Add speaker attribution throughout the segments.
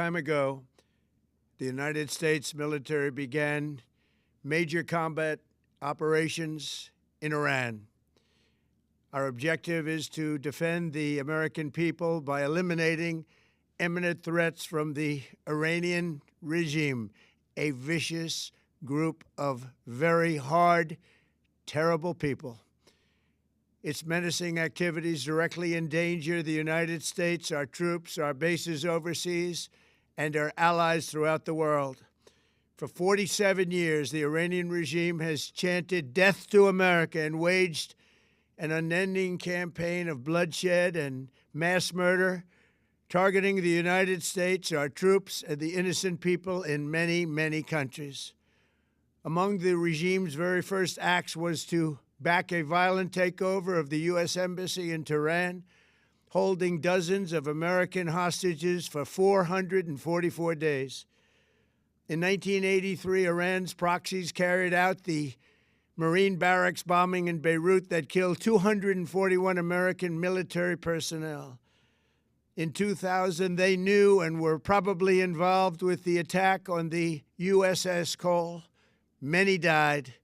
Speaker 1: time ago, the United States military began major combat operations in Iran. Our objective is to defend the American people by eliminating imminent threats from the Iranian regime, a vicious group of very hard, terrible people. Its menacing activities directly endanger the United States, our troops, our bases overseas, and our allies throughout the world. For 47 years, the Iranian regime has chanted death to America and waged an unending campaign of bloodshed and mass murder, targeting the United States, our troops, and the innocent people in many, many countries. Among the regime's very first acts was to back a violent takeover of the U.S. Embassy in Tehran, holding dozens of American hostages for 444 days. In 1983, Iran's proxies carried out the Marine barracks bombing in Beirut that killed 241 American military personnel. In 2000, they knew and were probably involved with the attack on the USS Cole. Many died.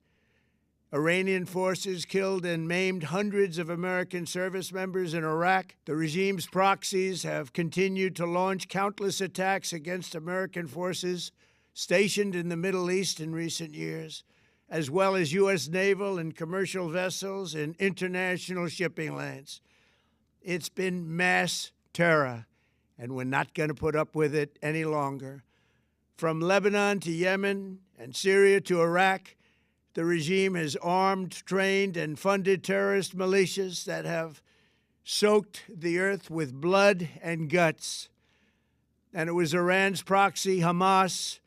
Speaker 1: Iranian forces killed and maimed hundreds of American service members in Iraq. The regime's proxies have continued to launch countless attacks against American forces stationed in the Middle East in recent years, as well as U.S. naval and commercial vessels in international shipping lanes. It's been mass terror, and we're not going to put up with it any longer. From Lebanon to Yemen and Syria to Iraq, the regime has armed, trained, and funded terrorist militias that have soaked the earth with blood and guts. And it was Iran's proxy, Hamas,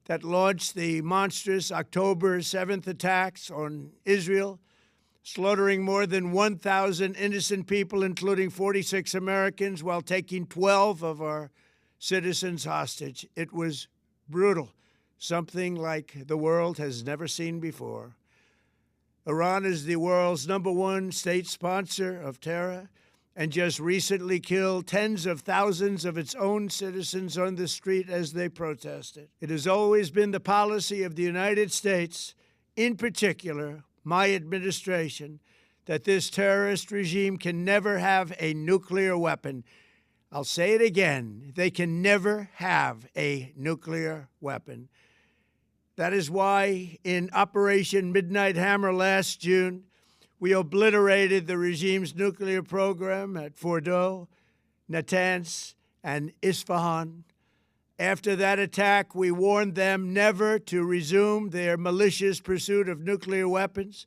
Speaker 1: that launched the monstrous October 7th attacks on Israel, slaughtering more than 1,000 innocent people, including 46 Americans, while taking 12 of our citizens hostage. It was brutal, something like the world has never seen before. Iran is the world's #1 state sponsor of terror and just recently killed tens of thousands of its own citizens on the street as they protested. It has always been the policy of the United States, in particular, my administration, that this terrorist regime can never have a nuclear weapon. I'll say it again, they can never have a nuclear weapon. That is why in Operation Midnight Hammer last June, we obliterated the regime's nuclear program at Fordow, Natanz, and Isfahan. After that attack, we warned them never to resume their malicious pursuit of nuclear weapons,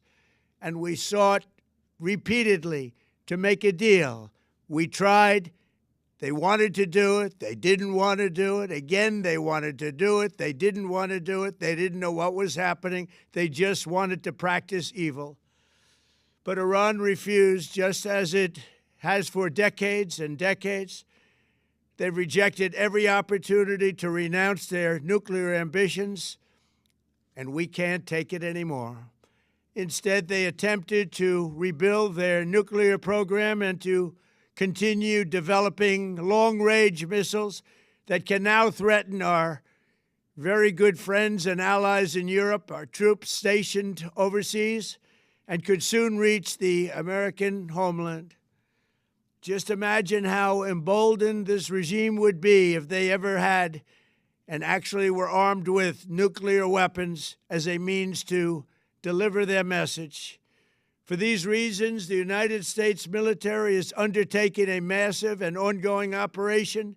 Speaker 1: and we sought repeatedly to make a deal. We tried. They wanted to do it. They didn't want to do it. Again, they wanted to do it. They didn't want to do it. They didn't know what was happening. They just wanted to practice evil. But Iran refused, just as it has for decades and decades. They've rejected every opportunity to renounce their nuclear ambitions, and we can't take it anymore. Instead, they attempted to rebuild their nuclear program and to continue developing long-range missiles that can now threaten our very good friends and allies in Europe, our troops stationed overseas, and could soon reach the American homeland. Just imagine how emboldened this regime would be if they ever had and actually were armed with nuclear weapons as a means to deliver their message. For these reasons, the United States military is undertaking a massive and ongoing operation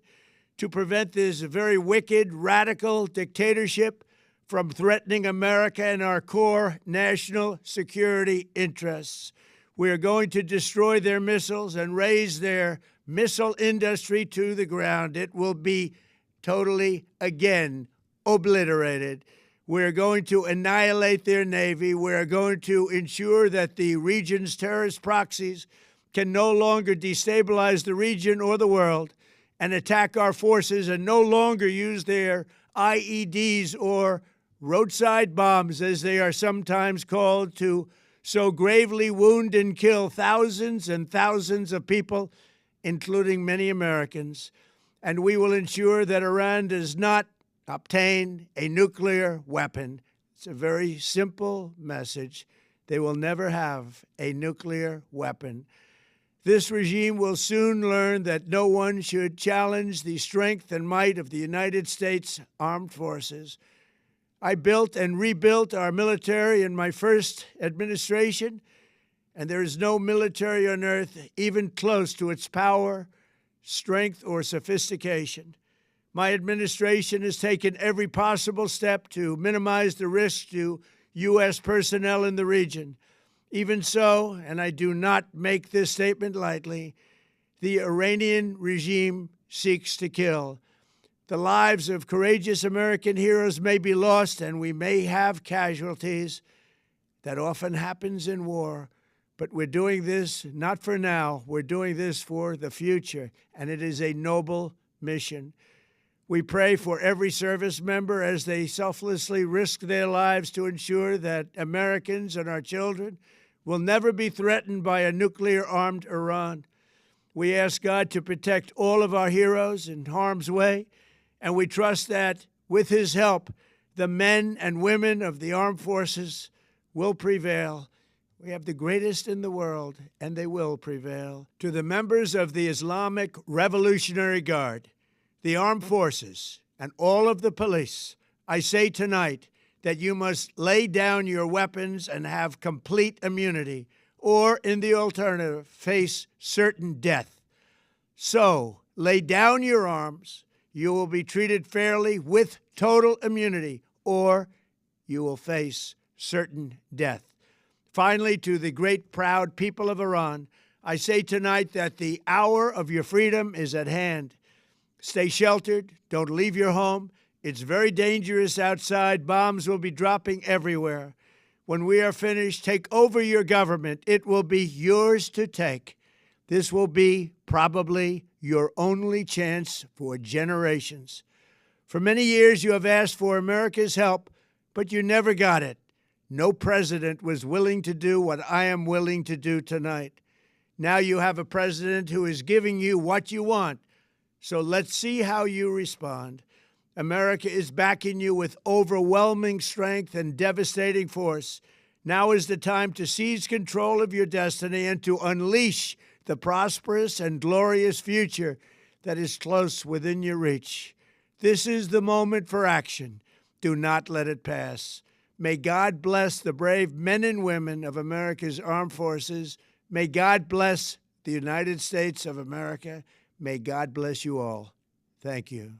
Speaker 1: to prevent this very wicked, radical dictatorship from threatening America and our core national security interests. We are going to destroy their missiles and raise their missile industry to the ground. It will be totally, again, obliterated. We're going to annihilate their Navy. We're going to ensure that the region's terrorist proxies can no longer destabilize the region or the world and attack our forces and no longer use their IEDs or roadside bombs, as they are sometimes called, to so gravely wound and kill thousands and thousands of people, including many Americans. and we will ensure that Iran does not obtain a nuclear weapon. It's a very simple message. They will never have a nuclear weapon. This regime will soon learn that no one should challenge the strength and might of the United States Armed Forces. I built and rebuilt our military in my first administration, and there is no military on earth even close to its power, strength, or sophistication. My administration has taken every possible step to minimize the risk to U.S. personnel in the region. Even so, and I do not make this statement lightly, the Iranian regime seeks to kill. The lives of courageous American heroes may be lost, and we may have casualties. That often happens in war. But we're doing this not for now. We're doing this for the future, and it is a noble mission. We pray for every service member as they selflessly risk their lives to ensure that Americans and our children will never be threatened by a nuclear-armed Iran. We ask God to protect all of our heroes in harm's way, and we trust that, with His help, the men and women of the armed forces will prevail. We have the greatest in the world, and they will prevail. To the members of the Islamic Revolutionary Guard, the armed forces, and all of the police, I say tonight that you must lay down your weapons and have complete immunity, or, in the alternative, face certain death. So, lay down your arms. You will be treated fairly with total immunity, or you will face certain death. Finally, to the great, proud people of Iran, I say tonight that the hour of your freedom is at hand. Stay sheltered. Don't leave your home. It's very dangerous outside. Bombs will be dropping everywhere. When we are finished, take over your government. It will be yours to take. This will be probably your only chance for generations. For many years, you have asked for America's help, but you never got it. No president was willing to do what I am willing to do tonight. Now you have a president who is giving you what you want. So let's see how you respond. America is backing you with overwhelming strength and devastating force. Now is the time to seize control of your destiny and to unleash the prosperous and glorious future that is close within your reach. This is the moment for action. Do not let it pass. May God bless the brave men and women of America's armed forces. May God bless the United States of America. May God bless you all. Thank you.